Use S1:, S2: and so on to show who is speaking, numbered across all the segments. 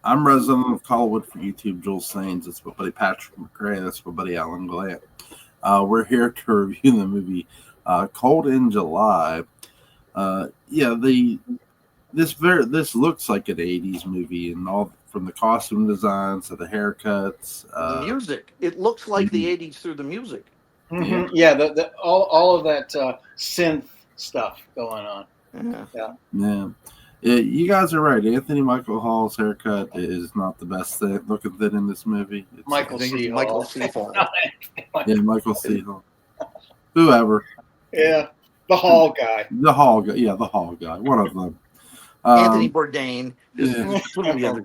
S1: I'm resident of Colwood for YouTube. Joel Sains. That's my buddy Patrick McCray. That's my buddy Alan Gallant. We're here to review the movie Cold in July. Yeah, this looks like an '80s movie, and all from the costume designs to the haircuts.
S2: The music. It looks like the '80s through the music.
S3: Mm-hmm. Yeah, the all of that synth stuff going on.
S1: Yeah. You guys are right. Anthony Michael Hall's haircut is not the best looking thing in this movie. It's
S3: Michael C.
S2: Hall.
S1: Yeah, Michael C. Hall. Whoever.
S3: Yeah, the Hall guy.
S1: The Hall guy. Yeah, the Hall guy. One of them.
S2: Anthony Bourdain.
S1: Yeah.
S3: Oh God.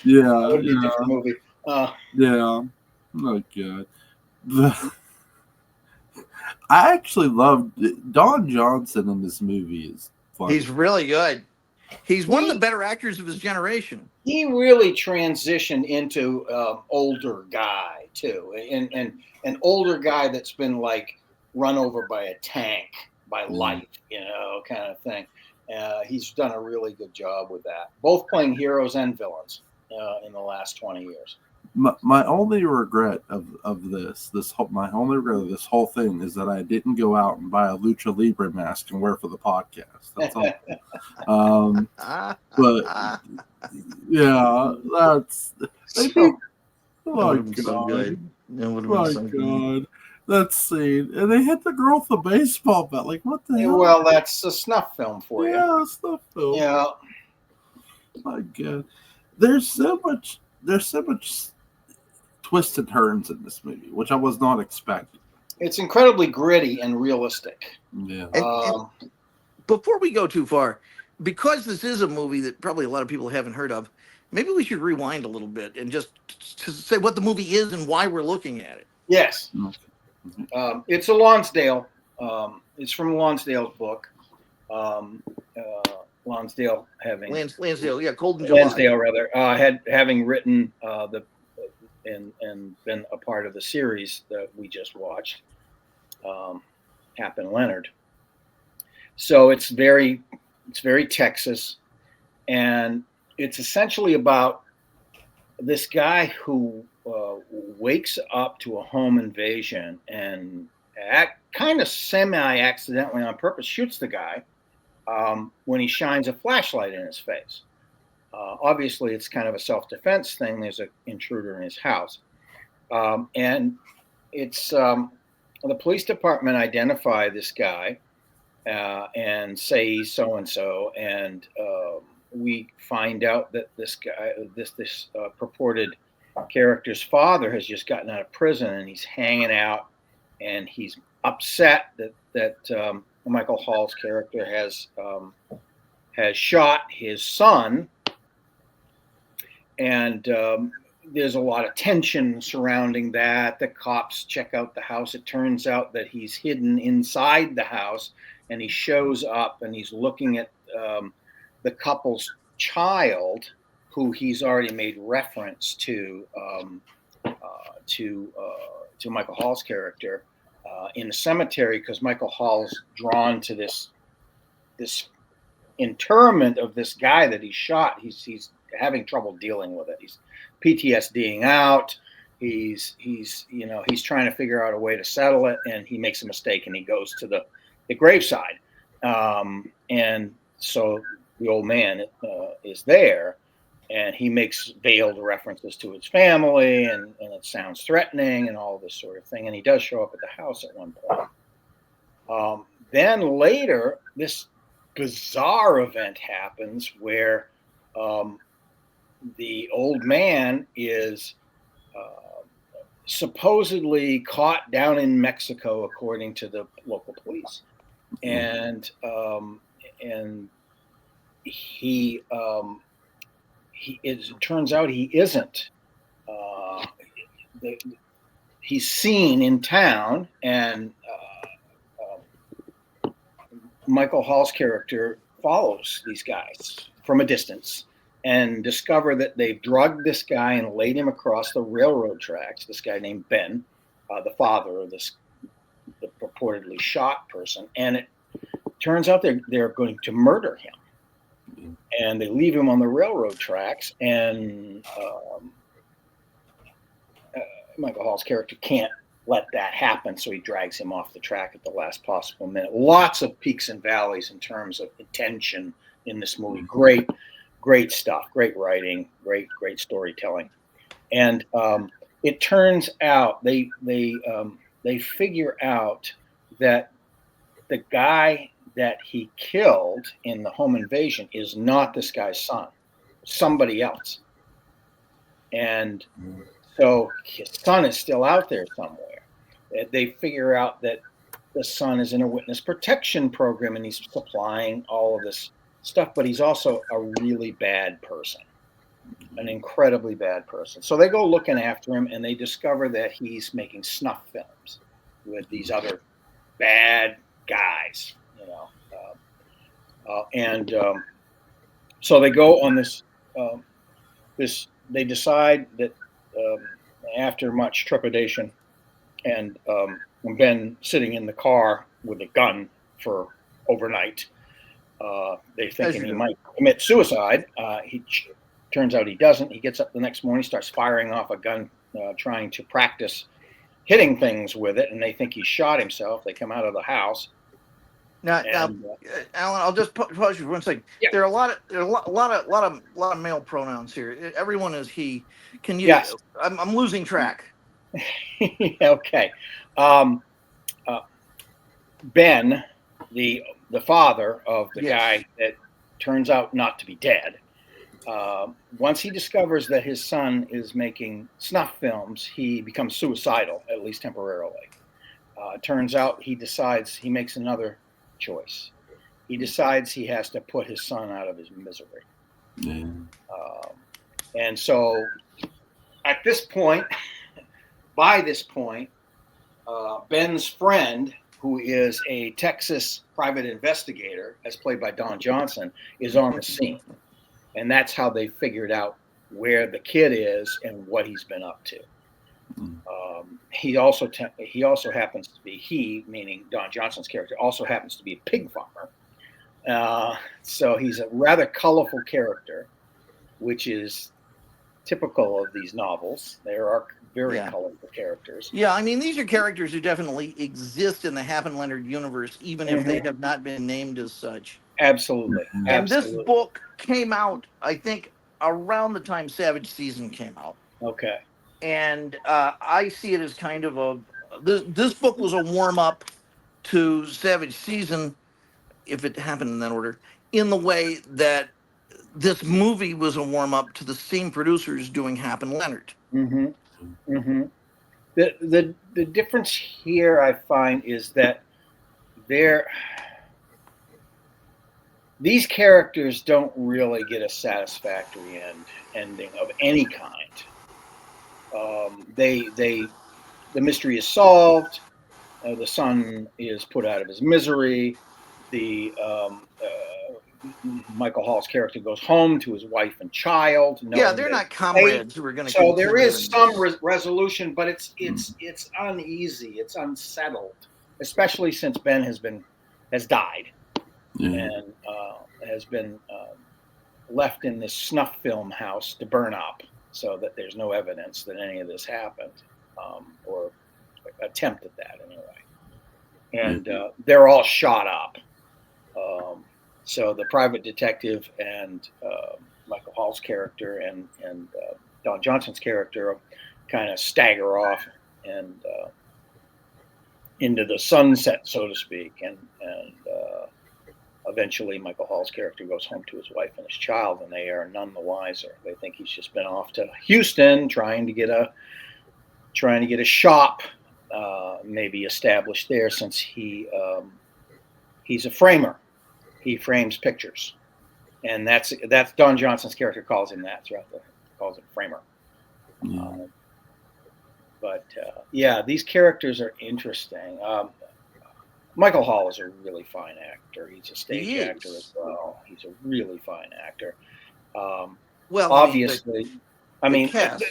S1: Yeah.
S3: That would be a different movie.
S1: Yeah. Oh God. I actually loved Don Johnson in this movie. Is funny.
S2: He's really good. He's one of the better actors of his generation.
S3: He really transitioned into older guy too, and an older guy that's been like run over by a tank by life, kind of thing. He's done a really good job with that, both playing heroes and villains in the last 20 years.
S1: My only regret of this whole thing is that I didn't go out and buy a Lucha Libre mask and wear for the podcast. That's all. But yeah, that's my God. My God. That scene, and they hit the girl with the baseball bat. Like, what the hell?
S3: Well, that's a snuff film for you.
S1: Yeah, snuff film.
S3: Yeah.
S1: My God, there's so much twists and turns in this movie, which I was not expecting.
S3: It's incredibly gritty and realistic.
S1: Yeah.
S2: And before we go too far, because this is a movie that probably a lot of people haven't heard of, maybe we should rewind a little bit and just to say what the movie is and why we're looking at it.
S3: Yes. It's a Lonsdale. It's from Lonsdale's book. Lonsdale having
S2: Lansdale, yeah, Cold in July.
S3: Lansdale rather having written and been a part of the series that we just watched, Hap and Leonard. So it's very Texas, and it's essentially about this guy who wakes up to a home invasion and kind of semi-accidentally on purpose shoots the guy when he shines a flashlight in his face. Obviously, it's kind of a self-defense thing. There's an intruder in his house. And it's the police department identify this guy and say he's so-and-so. And we find out that this guy, this purported character's father has just gotten out of prison and he's hanging out and he's upset that Michael Hall's character has shot his son. And there's a lot of tension surrounding that. The cops check out the house. It turns out that he's hidden inside the house, and he shows up and he's looking at the couple's child, who he's already made reference to Michael Hall's character in the cemetery, because Michael Hall's drawn to this interment of this guy that he shot. He's having trouble dealing with it. He's PTSDing out. He's trying to figure out a way to settle it, and he makes a mistake and he goes to the graveside. And so the old man is there, and he makes veiled references to his family, and it sounds threatening and all this sort of thing. And he does show up at the house at one point. Then later, this bizarre event happens where the old man is supposedly caught down in Mexico, according to the local police, and it turns out he isn't. He's seen in town, and Michael Hall's character follows these guys from a distance and discover that they've drugged this guy and laid him across the railroad tracks. This guy named Ben, the father of the purportedly shot person, and it turns out they're going to murder him. and they leave him on the railroad tracks, and Michael Hall's character can't let that happen, so he drags him off the track at the last possible minute. Lots of peaks and valleys in terms of tension in this movie. Great stuff, great writing, great storytelling, and it turns out they figure out that the guy that he killed in the home invasion is not this guy's son, somebody else. And so his son is still out there somewhere. They figure out that the son is in a witness protection program and he's supplying all of this stuff, but he's also a really bad person, an incredibly bad person. So they go looking after him and they discover that he's making snuff films with these other bad guys, you know. So they go on this, they decide that after much trepidation and Ben sitting in the car with a gun for overnight, they're thinking he might commit suicide. He turns out he doesn't. He gets up the next morning, starts firing off a gun, trying to practice hitting things with it, and they think he shot himself. They come out of the house.
S2: Now, Alan, I'll just pause you for one second. Yeah. There are a lot of male pronouns here. Everyone is he. Can you?
S3: Yes.
S2: I'm losing track.
S3: Okay. Ben, the father of the guy that turns out not to be dead, once he discovers that his son is making snuff films, he becomes suicidal, at least temporarily. Turns out he makes another choice. He decides he has to put his son out of his misery. Yeah. And so at this point, by this point, Ben's friend, who is a Texas private investigator, as played by Don Johnson, is on the scene. And that's how they figured out where the kid is and what he's been up to. He also happens to be, meaning Don Johnson's character, also happens to be a pig farmer. So he's a rather colorful character, which is typical of these novels. There are very colorful characters.
S2: Yeah, I mean, these are characters who definitely exist in the Happen Leonard universe, even if they have not been named as such.
S3: Absolutely.
S2: And this book came out, I think, around the time Savage Season came out.
S3: Okay.
S2: And I see it as kind of this book was a warm-up to Savage Season, if it happened in that order, in the way that this movie was a warm-up to the same producers doing Happen Leonard.
S3: Mm-hmm. Mm-hmm. The difference here, I find, is that these characters don't really get a satisfactory ending of any kind. The mystery is solved. The son is put out of his misery. Michael Hall's character goes home to his wife and child.
S2: They're not comrades who are going to.
S3: So there is some resolution, but it's uneasy. It's unsettled, especially since Ben has died and has been left in this snuff film house to burn up, so that there's no evidence that any of this happened, or attempt at that anyway. And they're all shot up. So the private detective and Michael Hall's character and Don Johnson's character kind of stagger off and into the sunset, so to speak, and eventually Michael Hall's character goes home to his wife and his child, and they are none the wiser. They think he's just been off to Houston trying to get a shop maybe established there, since he's a framer. He frames pictures, and that's Don Johnson's character calls him that throughout calls him framer. These characters are interesting. Michael Hall is a really fine actor. He's a stage actor as well. He's a really fine actor. Obviously,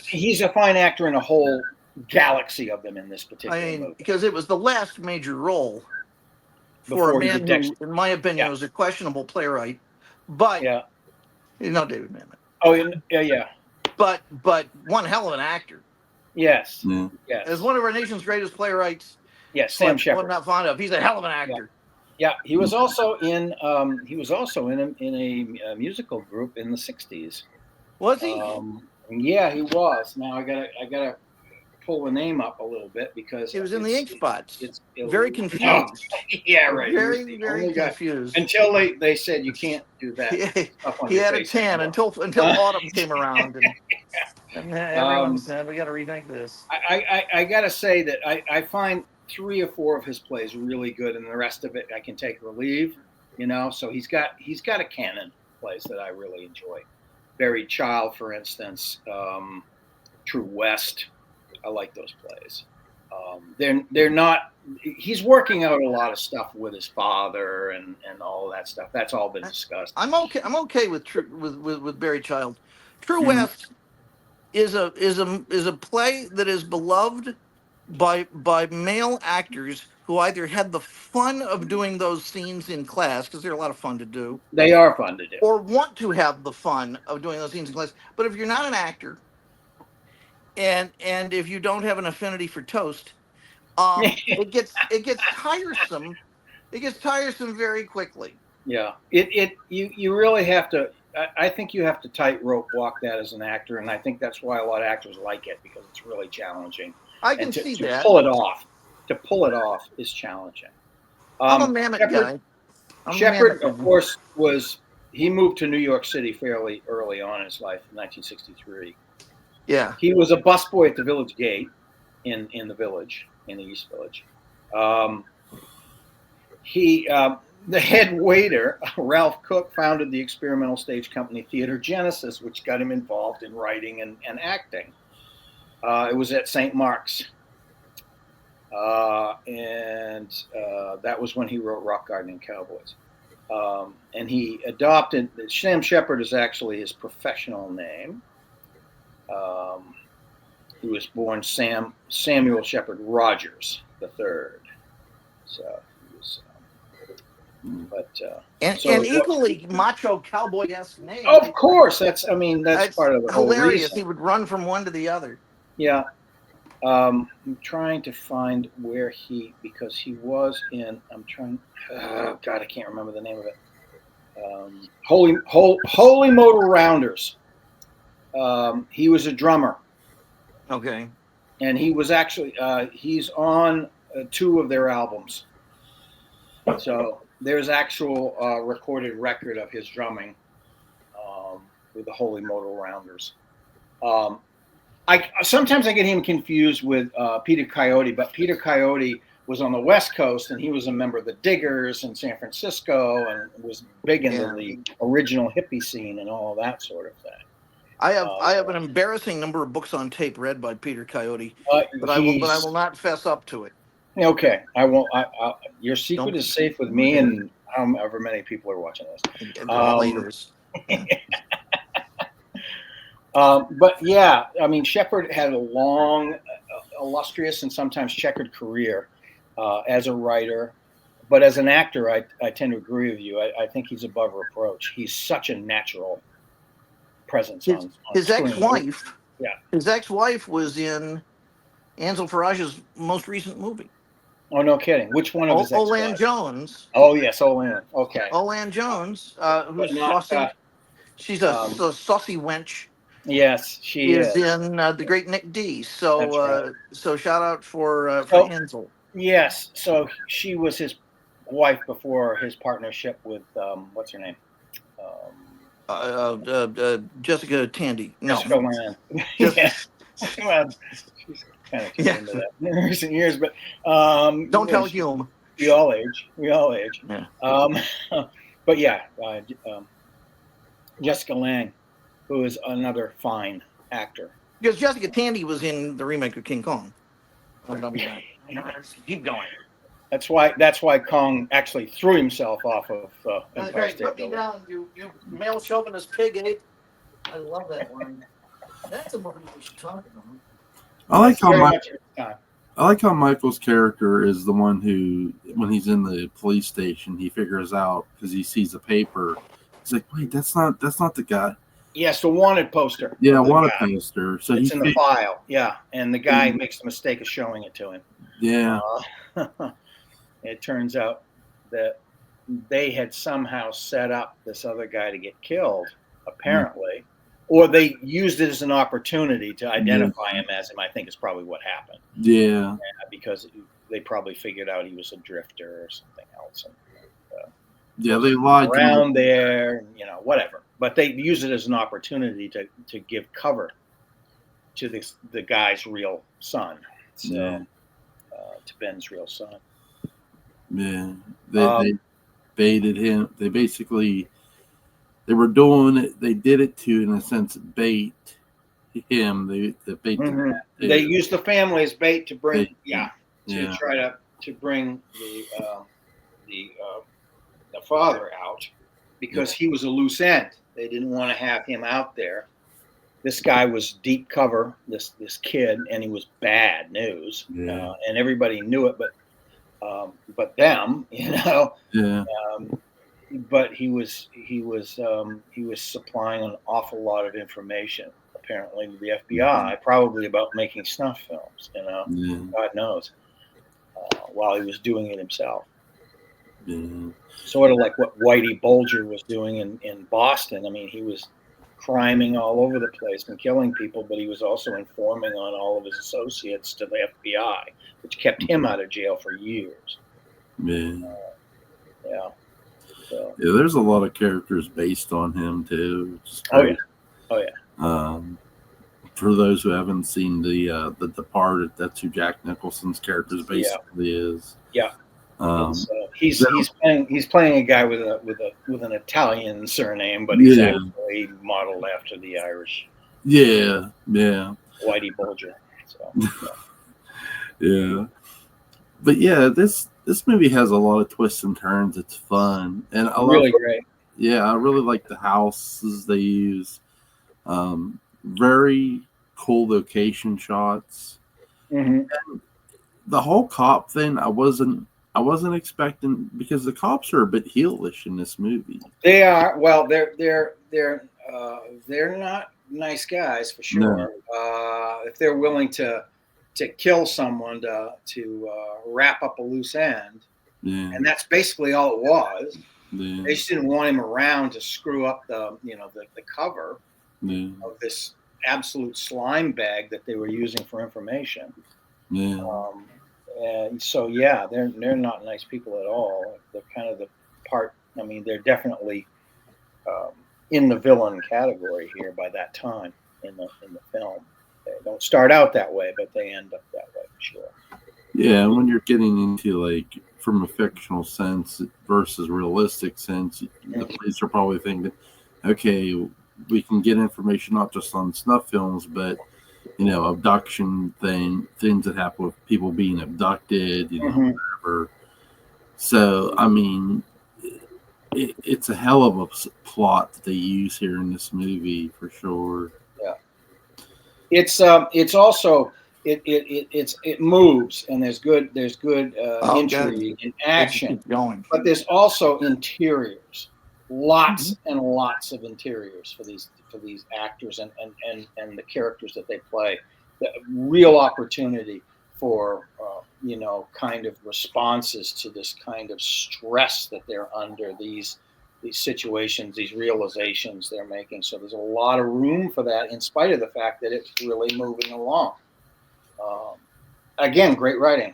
S3: he's a fine actor in a whole galaxy of them in this particular movie.
S2: Because it was the last major role for a man who, in my opinion, was a questionable playwright. But He's not David Mamet.
S3: Oh, yeah.
S2: But one hell of an actor.
S3: Yes.
S1: Yeah.
S3: Yes.
S2: As one of our nation's greatest playwrights.
S3: Yes, Sam Shepard.
S2: I'm not fond of. He's a hell of an actor.
S3: Yeah, he was also in a musical group in the '60s.
S2: Was he?
S3: Yeah, he was. Now I gotta pull the name up a little bit because
S2: he was in the Ink Spots.
S3: It's
S2: very confused.
S3: Yeah, right.
S2: Very confused.
S3: Until they said you can't do that.
S2: He had a tan until autumn came around, and everyone said we got to rethink this.
S3: I gotta say that I find 3 or 4 of his plays really good, and the rest of it I can take or leave. So he's got a canon of plays that I really enjoy. Buried Child, for instance, True West. I like those plays. They're not. He's working out a lot of stuff with his father and all of that stuff. That's all been discussed.
S2: I'm okay with Buried Child. True West is a play that is beloved by male actors who either had the fun of doing those scenes in class, because they're a lot of fun to do.
S3: They are fun to do.
S2: Or want to have the fun of doing those scenes in class. But if you're not an actor, and if you don't have an affinity for toast, it gets tiresome. It gets tiresome very quickly.
S3: Yeah, you really have to. I think you have to tightrope walk that as an actor, and I think that's why a lot of actors like it, because it's really challenging.
S2: I can see that.
S3: To pull it off is challenging.
S2: I'm a Mamet guy.
S3: Shepard, of course, he moved to New York City fairly early on in his life, in 1963.
S2: Yeah.
S3: He was a busboy at the Village Gate in the Village, in the East Village. The head waiter, Ralph Cook, founded the experimental stage company Theater Genesis, which got him involved in writing and acting. It was at St. Mark's. And that was when he wrote Rock Garden and Cowboys. And he adopted, Sam Shepard is actually his professional name. He was born Samuel Shepard Rogers III. So he was,
S2: and equally macho cowboy-esque name.
S3: Of course, that's part of the whole
S2: hilarious.
S3: reason.
S2: He would run from one to the other.
S3: Yeah. I'm trying to find because he was in, oh God, I can't remember the name of it. Holy Motor Rounders. He was a drummer.
S2: Okay.
S3: And he was actually, he's on 2 of their albums. So there's actual recorded record of his drumming with the Holy Motor Rounders. Sometimes I get him confused with Peter Coyote, but Peter Coyote was on the West Coast, and he was a member of the Diggers in San Francisco, and was big into the original hippie scene and all of that sort of thing.
S2: I have an embarrassing number of books on tape read by Peter Coyote, but I will not fess up to it.
S3: Okay, I won't. Your secret is safe with me and however many people are watching this. But yeah, Shepard had a long, illustrious, and sometimes checkered career as a writer. But as an actor, I tend to agree with you. I think he's above reproach. He's such a natural presence
S2: his
S3: screen.
S2: ex-wife.
S3: Yeah.
S2: His ex-wife was in Ansel Farage's most recent movie.
S3: Oh, no kidding. Which one of his ex-wives?
S2: Olan Jones.
S3: Oh, yes, Olan. Okay.
S2: Olan Jones, who's saucy. She's a saucy wench.
S3: Yes, she is
S2: in the great Nick D. So, so shout out for Ansel.
S3: Yes, so she was his wife before his partnership with what's her name?
S2: Jessica Tandy. No,
S3: Jessica Land. Yeah. Well, she's kind of into that in recent years, but
S2: don't tell Hume.
S3: We all age.
S2: Yeah.
S3: But yeah, Jessica Lange, who is another fine actor.
S2: Because Jessica Tandy was in the remake of King Kong. Keep going.
S3: That's why Kong actually threw himself off of Empire State
S2: Building. Put me down, you male chauvinist pig ape. I love that one. That's a movie we should talk about.
S1: I like how Michael's character is the one who, when he's in the police station, he figures out, because he sees a paper He's like, wait, that's not the guy.
S3: Yes, the wanted poster.
S1: Yeah, wanted poster. So
S3: it's in the file. Yeah, and the guy makes the mistake of showing it to him.
S1: Yeah.
S3: It turns out that they had somehow set up this other guy to get killed, apparently, or they used it as an opportunity to identify him as him. I think is probably what happened.
S1: Yeah.
S3: Because they probably figured out he was a drifter or something else. And,
S1: they lied
S3: around there, whatever. But they use it as an opportunity to give cover to the guy's real son. So, to Ben's real son.
S1: Yeah, they baited him. They basically were doing it. They did it to, in a sense, bait him. They bait.
S3: They used the family as bait to bring, try to bring the father out because he was a loose end. They didn't want to have him out there. This guy was deep cover. This kid, and he was bad news, and everybody knew it, but them, but he was supplying an awful lot of information, apparently, to the FBI, probably about making snuff films. God knows, while he was doing it himself. Sort of like what Whitey Bulger was doing in Boston. I mean, he was criming all over the place and killing people, but he was also informing on all of his associates to the FBI, which kept him out of jail for years. So. Yeah,
S1: there's a lot of characters based on him too.
S3: Oh yeah.
S1: For those who haven't seen the Departed, that's who Jack Nicholson's character basically is.
S3: Yeah. He's playing a guy with an Italian surname, but he's actually modeled after the Irish.
S1: Yeah.
S3: Whitey Bulger. So,
S1: yeah. But this movie has a lot of twists and turns. It's fun and
S3: really great.
S1: Yeah, I really like the houses they use. Very cool location shots. And the whole cop thing, I wasn't expecting, because the cops are a bit heelish in this movie.
S3: They are. Well, they're not nice guys for sure. No. If they're willing to kill someone to wrap up a loose end, and that's basically all it was. They just didn't want him around to screw up the cover of this absolute slime bag that they were using for information. And so they're not nice people at all. They're kind of the part. I mean, they're definitely in the villain category here by that time in the film. They don't start out that way, but they end up that way for sure.
S1: Yeah, when you're getting into like from a fictional sense versus realistic sense, the police are probably thinking, okay, we can get information not just on snuff films, but abduction things that happen with people being abducted, whatever. So, I mean, it's a hell of a plot that they use here in this movie for sure.
S3: Yeah, it's also it moves, and there's good intrigue and action
S2: going,
S3: but there's also interiors, lots and lots of interiors for these actors and the characters that they play. The real opportunity for kind of responses to this kind of stress that they're under, these situations, these realizations they're making. So there's a lot of room for that, in spite of the fact that it's really moving along. Again, great writing,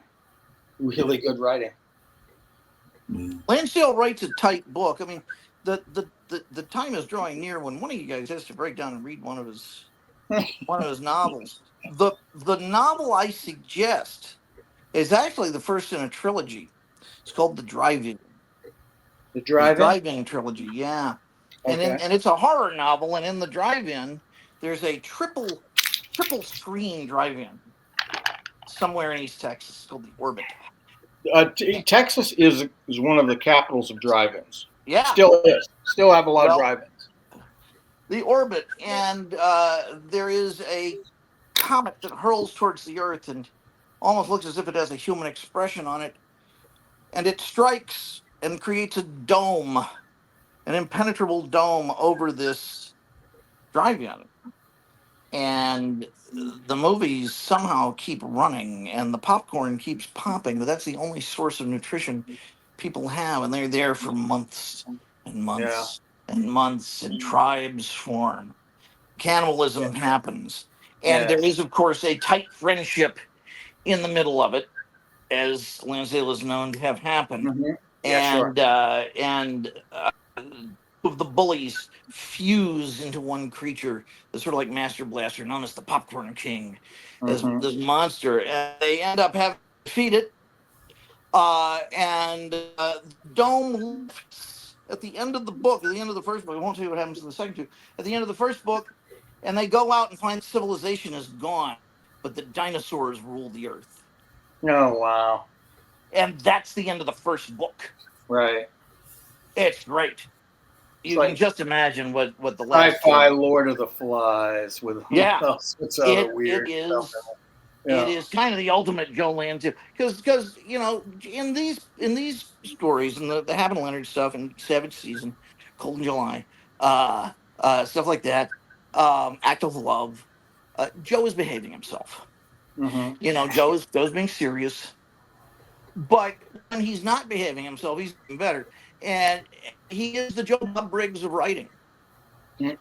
S3: really good writing.
S2: Lansdale writes a tight book. I mean, the time is drawing near when one of you guys has to break down and read one of his novels. The novel I suggest is actually the first in a trilogy. It's called The Drive-In.
S3: The Drive-In
S2: trilogy, yeah.
S3: Okay.
S2: And it's a horror novel, and in The Drive-In, there's a triple screen drive-in somewhere in East Texas. It's called The Orbit.
S3: Texas is one of the capitals of drive-ins.
S2: Yeah.
S3: Still is. Still have a lot of drive-ins.
S2: The Orbit, and there is a comet that hurls towards the Earth and almost looks as if it has a human expression on it. And it strikes and creates a dome an impenetrable dome over this drive-in, and the movies somehow keep running, and the popcorn keeps popping. But that's the only source of nutrition people have, and they're there for months and
S3: Yeah.
S2: months and months, and tribes form. Cannibalism happens, and there
S3: Yes.
S2: is, of course, a tight friendship in the middle of it, as Lansdale is known to have happened,
S3: Mhm. Yeah, sure.
S2: and of the bullies fuse into one creature, that's sort of like Master Blaster, known as the Popcorn King, as
S3: Mhm.
S2: this monster, and they end up having to defeat it. And Dome lifts at the end of the book, at the end of the first book. I won't tell you what happens in the second two. At the end of the first book, and they go out and find civilization is gone, but the dinosaurs rule the earth,
S3: Oh, wow.
S2: and that's the end of the first book.
S3: Right.
S2: It's great.
S3: It's
S2: You can
S3: like
S2: just imagine what the last
S3: sci-fi
S2: two.
S3: Lord of the Flies with
S2: Yeah,
S3: all sorts of other
S2: it
S3: weird stuff
S2: is.
S3: in it.
S2: It
S3: Yeah.
S2: is kind of the ultimate Joe Land, because in these stories, and the Happen Leonard stuff and Savage Season, Cold in July, uh, stuff like that, Act of Love, Joe is behaving himself.
S3: Mhm.
S2: Joe's being serious, but when he's not behaving himself, he's doing better, and he is the Joe Bob Briggs of writing.
S3: Mm.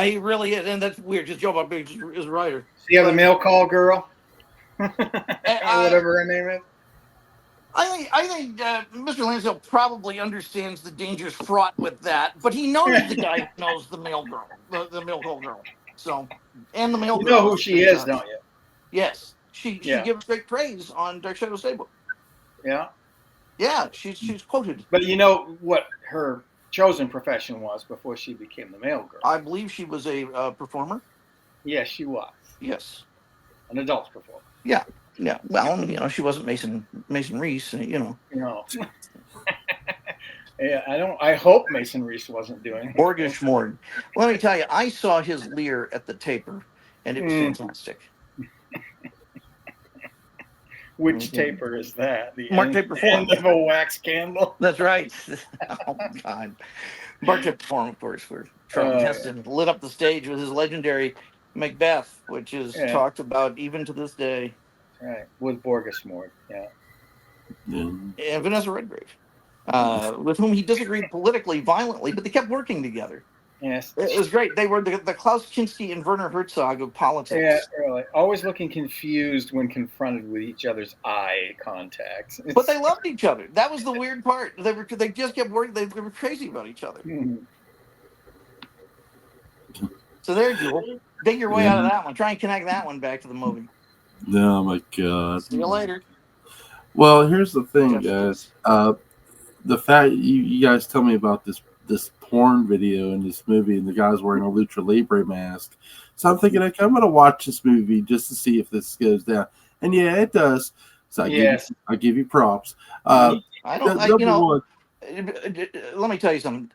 S2: He really is, and that's weird. Just Joe Bob Briggs is a writer,
S3: See how the
S2: but
S3: mail call girl, or
S2: I,
S3: whatever her name is.
S2: I think Mr. Lansdale probably understands the dangers fraught with that, but he knows the guy who knows the mail girl, the mail call girl. So, and the mail
S3: You know
S2: girl
S3: who
S2: is
S3: she
S2: in
S3: is,
S2: charge.
S3: don't you?
S2: Yes, she
S3: Yeah.
S2: gives great praise on Dark Shadow Stable.
S3: Yeah.
S2: Yeah, she's quoted.
S3: But you know what her chosen profession was before she became the mail girl?
S2: I believe she was a performer.
S3: Yes, she was
S2: Yes.
S3: an adult performer.
S2: Yeah. Yeah. Well, she wasn't Mason Reese.
S3: You know. Yeah, I hope Mason Reese wasn't doing it.
S2: Borgish Mord. Let me tell you, I saw his Lear at the Taper, and it was fantastic.
S3: Which taper is that? The
S2: Mark
S3: end,
S2: Taper Forum.
S3: end of a wax candle?
S2: That's right. Oh God. Mark Taper Forum, of course, where Charlton Heston lit up the stage with his legendary Macbeth, which is talked about even to this day.
S3: Right, with Borgesmord, yeah.
S2: And Vanessa Redgrave, with whom he disagreed politically violently, but they kept working together.
S3: Yes.
S2: It was great. They were the Klaus Kinski and Werner Herzog of politics.
S3: Yeah, really. Always looking confused when confronted with each other's eye contact.
S2: But they loved each other. That was the weird part. They just kept working. They were crazy about each other. So there you go. Dig your way out of that one. Try and connect that one back to the movie.
S1: Oh my God.
S2: See you later.
S1: Well, here's the thing, guys. The fact you guys tell me about this porn video in this movie, and the guy's wearing a lucha libre mask. So I'm thinking, okay, I'm going to watch this movie just to see if this goes down. And yeah, it does. So I give you props.
S2: Let me tell you something.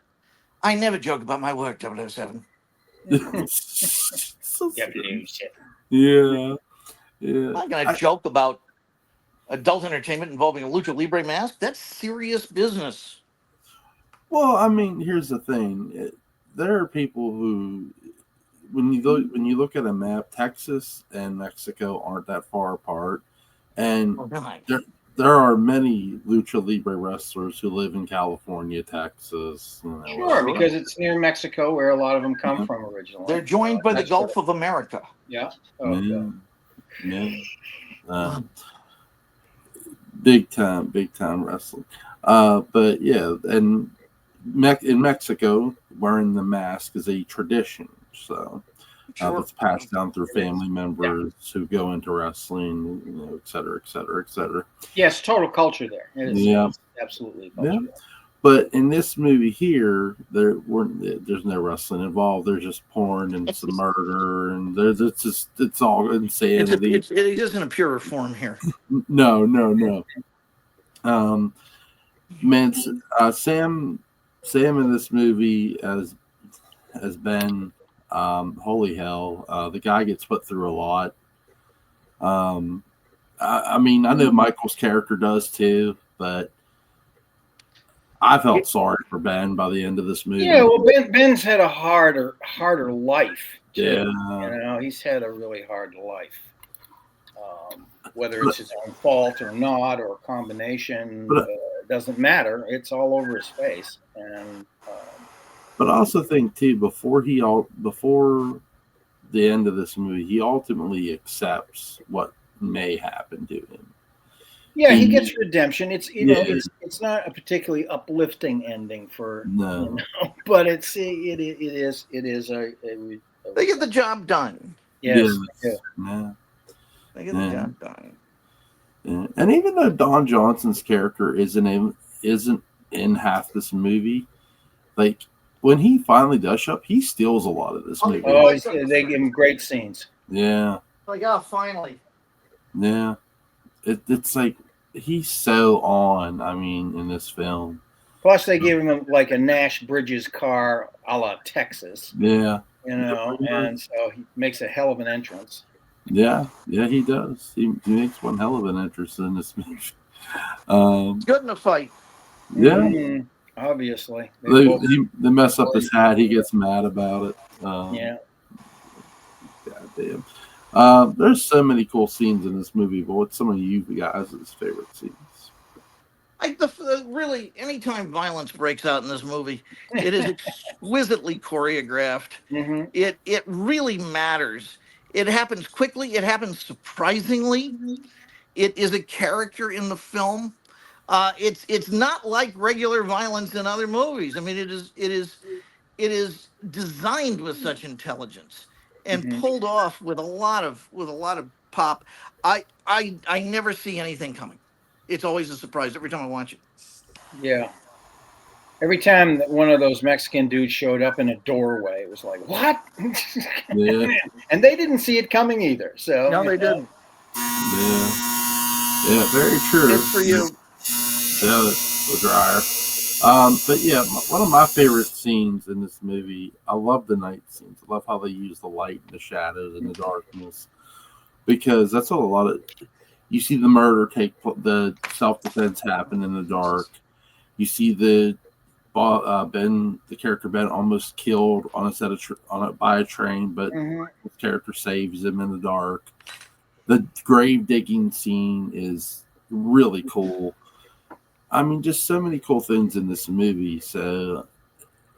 S2: I never joke about my work, 007.
S1: Yeah.
S2: I'm not going to joke about adult entertainment involving a lucha libre mask. That's serious business.
S1: Well, I mean, here's the thing. There are people who, when you look at a map, Texas and Mexico aren't that far apart, and there are many lucha libre wrestlers who live in California, Texas.
S3: Sure, because it's near Mexico, where a lot of them come from originally.
S2: They're joined by the Gulf of America.
S3: Yeah.
S1: Big time wrestling. But yeah, and in Mexico, wearing the mask is a tradition. So it's passed down through family members who go into wrestling, et cetera, et cetera, et cetera.
S3: Yes, total culture there. It is, it's absolutely culture there.
S1: But in this movie here, there's no wrestling involved. There's just porn and some murder, and it's all insanity.
S2: It is in a purer form here.
S1: No. Man, Sam in this movie has been holy hell. The guy gets put through a lot. I mean, I know Michael's character does too, but I felt sorry for Ben by the end of this movie.
S3: Yeah, well, Ben's had a harder life. Too.
S1: Yeah,
S3: He's had a really hard life. Whether it's his own fault or not, or a combination, doesn't matter. It's all over his face. And
S1: but I also think too, before the end of this movie, he ultimately accepts what may happen to him.
S3: Yeah, he gets redemption. It's not a particularly uplifting ending for but it is a
S2: they get the job done.
S3: Yes.
S1: Yeah.
S2: They get the job done.
S1: Yeah. And even though Don Johnson's character isn't in half this movie, like when he finally does show up, he steals a lot of this movie.
S3: Oh, they give him great scenes.
S1: Yeah.
S2: Like, oh, finally.
S1: Yeah. It's like he's so on, I mean, in this film.
S3: Plus, they give him like a Nash Bridges car a la Texas.
S1: Yeah.
S3: And so he makes a hell of an entrance.
S1: Yeah, he does. He makes one hell of an entrance in this movie.
S2: It's good in a fight.
S1: Yeah.
S3: Obviously.
S1: They mess up his hat. He gets mad about it.
S3: Yeah.
S1: God damn. There's so many cool scenes in this movie, but what's some of you guys' favorite scenes?
S2: Really, anytime violence breaks out in this movie, it is exquisitely choreographed.
S3: Mm-hmm.
S2: It really matters. It happens quickly. It happens surprisingly. It is a character in the film. It's not like regular violence in other movies. I mean, it is designed with such intelligence and pulled off with a lot of pop. I never see anything coming. It's always a surprise every time I watch it.
S3: Yeah. Every time that one of those Mexican dudes showed up in a doorway, it was like, what?
S1: Yeah.
S3: And they didn't see it coming either. So
S2: no, they didn't.
S1: Yeah, very true.
S2: Good for you.
S1: Yeah, the dryer. But yeah, one of my favorite scenes in this movie, I love the night scenes. I love how they use the light and the shadows and the darkness, because that's what a lot of, you see the murder the self-defense happen in the dark. You see the character Ben almost killed on a set of by a train, but his character saves him in the dark. The grave digging scene is really cool. I mean, just so many cool things in this movie. So,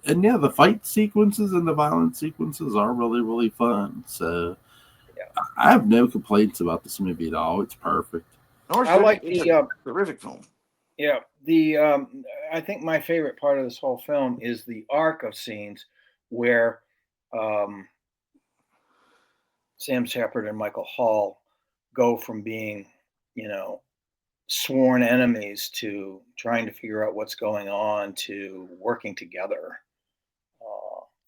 S1: and yeah, the fight sequences and the violent sequences are really, really fun. So, I have no complaints about this movie at all. It's perfect.
S3: I like the
S2: terrific film.
S3: Yeah, I think my favorite part of this whole film is the arc of scenes where Sam Shepard and Michael Hall go from being, sworn enemies to trying to figure out what's going on to working together.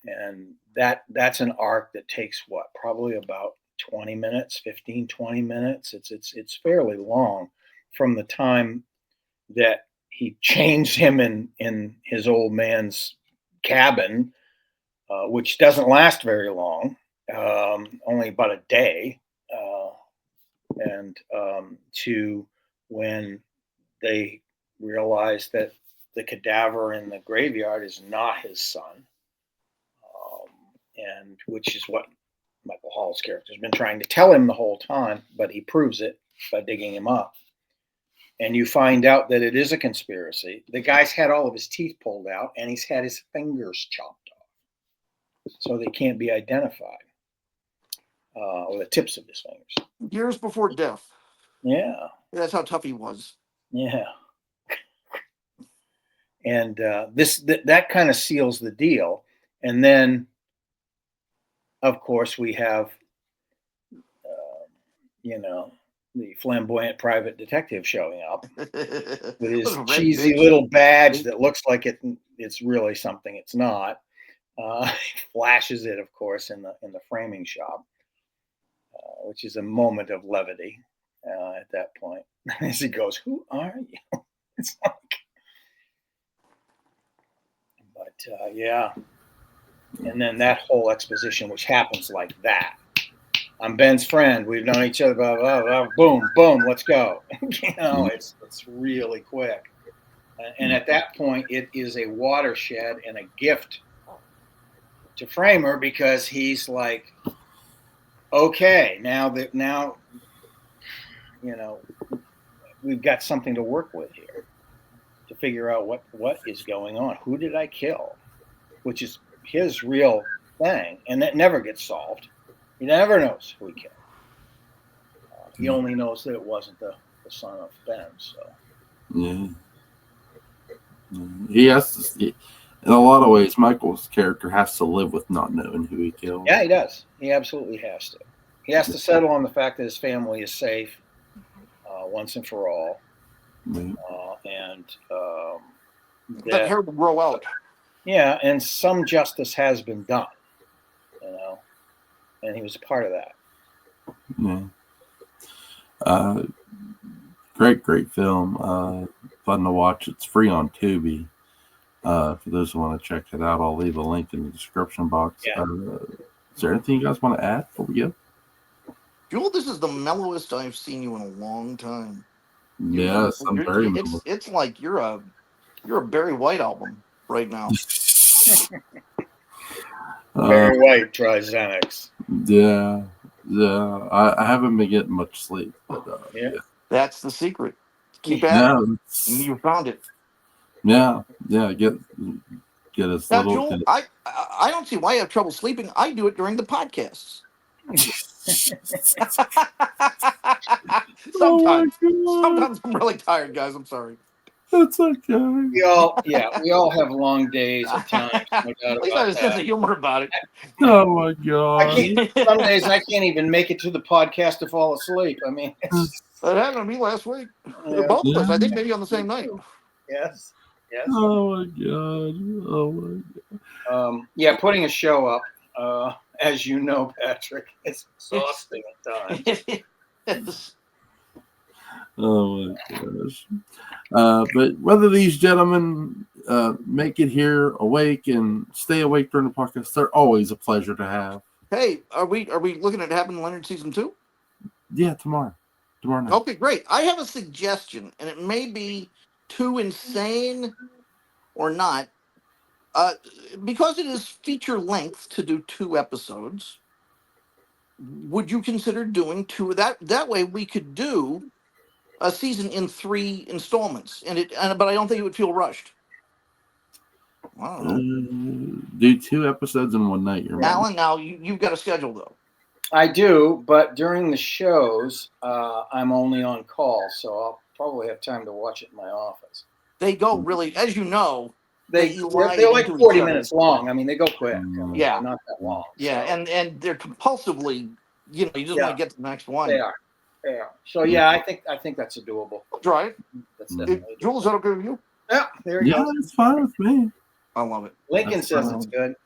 S3: And that's an arc that takes probably about 20 minutes, 15, 20 minutes. It's fairly long from the time that he changed him in his old man's cabin, which doesn't last very long, only about a day, and to when they realize that the cadaver in the graveyard is not his son, and which is what Michael Hall's character has been trying to tell him the whole time, but he proves it by digging him up. And you find out that it is a conspiracy. The guy's had all of his teeth pulled out, and he's had his fingers chopped off, so they can't be identified, or the tips of his fingers.
S2: Years before death.
S3: Yeah.
S2: That's how tough he was.
S3: Yeah. And that kind of seals the deal. And then, of course, we have, the flamboyant private detective showing up with his cheesy little badge that looks like it's really something it's not. He flashes it, of course, in the framing shop, which is a moment of levity at that point. As he goes, "Who are you?" It's like, but yeah. And then that whole exposition, which happens like that. I'm Ben's friend. We've known each other. Blah, blah, blah. Boom, boom. Let's go. It's really quick. And at that point, it is a watershed and a gift to Framer, because he's like, okay, now we've got something to work with here to figure out what is going on. Who did I kill? Which is his real thing, and that never gets solved. He never knows who he killed. He only knows that it wasn't the son of Ben. So
S1: Yeah. He has to. In a lot of ways, Michael's character has to live with not knowing who he killed.
S3: yeah, he does. He absolutely has to. He has to settle on the fact that his family is safe once and for all, and
S2: Let her grow out.
S3: Yeah, and some justice has been done, and he was a part of that.
S1: Yeah. Great film. Fun to watch. It's free on Tubi. For those who want to check it out, I'll leave a link in the description box.
S3: Yeah.
S1: Is there anything you guys want to add before we go?
S2: Jewel, this is the mellowest I've seen you in a long time.
S1: Yes, I'm very mellow.
S2: It's like you're a Barry White album right now.
S3: Barry White tries Xanax.
S1: Yeah. I haven't been getting much sleep, but yeah.
S2: That's the secret. Keep at it. You found it.
S1: Yeah. Get as
S2: Now,
S1: little.
S2: Joel, I don't see why you have trouble sleeping. I do it during the podcasts. Sometimes I'm really tired, guys. I'm sorry.
S1: That's okay.
S3: We all have long days at times. No doubt
S2: At least I have a sense of humor about it.
S1: Oh my god!
S3: Some days I can't even make it to the podcast to fall asleep. I mean,
S2: that happened to me last week. Both of us, I think, maybe on the same night.
S3: Yes.
S1: Oh my god!
S3: Yeah, putting a show up, as you know, Patrick, it's exhausting at times.
S1: Oh my gosh! But whether these gentlemen make it here awake and stay awake during the podcast, they're always a pleasure to have.
S2: Hey, are we looking at Having Leonard season 2?
S1: Yeah, tomorrow night.
S2: Okay, great. I have a suggestion, and it may be too insane or not, because it is feature length to do 2 episodes. Would you consider doing 2? That way we could do a season in 3 installments, but I don't think it would feel rushed. I don't know.
S1: Do 2 episodes in one night.
S2: Alan, now you've got a schedule though.
S3: I do, but during the shows, I'm only on call, so I'll probably have time to watch it in my office.
S2: They go really, as you know,
S3: they're like 40 minutes long. I mean, they go quick.
S2: Yeah,
S3: not that long.
S2: Yeah, so. and they're compulsively, you just want to get to the next one.
S3: They are. So yeah, I think that's a doable.
S2: Right.
S3: That's definitely
S2: Jules, is that okay with you?
S3: Yeah, there you go.
S1: Yeah, it's fine with me.
S2: I love it.
S3: Lincoln says it's good.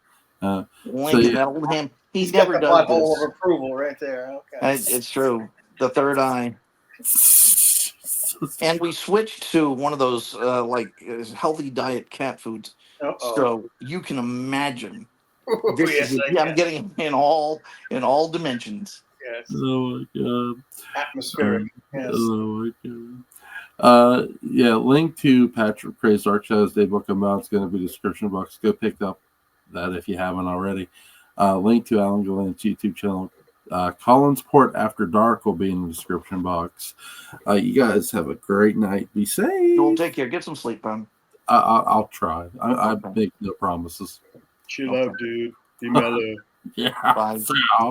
S2: Lincoln, that old him. He's never done this.
S3: Butthole of approval right there. Okay.
S2: It's true. The third eye. And we switched to one of those healthy diet cat foods. So you can imagine. I'm getting in all dimensions.
S3: Yes.
S1: Oh my god.
S3: Atmospheric. Yes.
S1: Oh my god. Link to Patrick McCray's Dark Shadows Day book about is going to be in the description box. Go pick up that if you haven't already. Link to Alan Gallant's YouTube channel. Collinsport After Dark will be in the description box. You guys have a great night. Be safe.
S2: You'll take care. Get some sleep, man.
S1: I'll try. I make no promises.
S3: Chill out, dude. Be mellow.
S1: Yeah.
S2: Bye.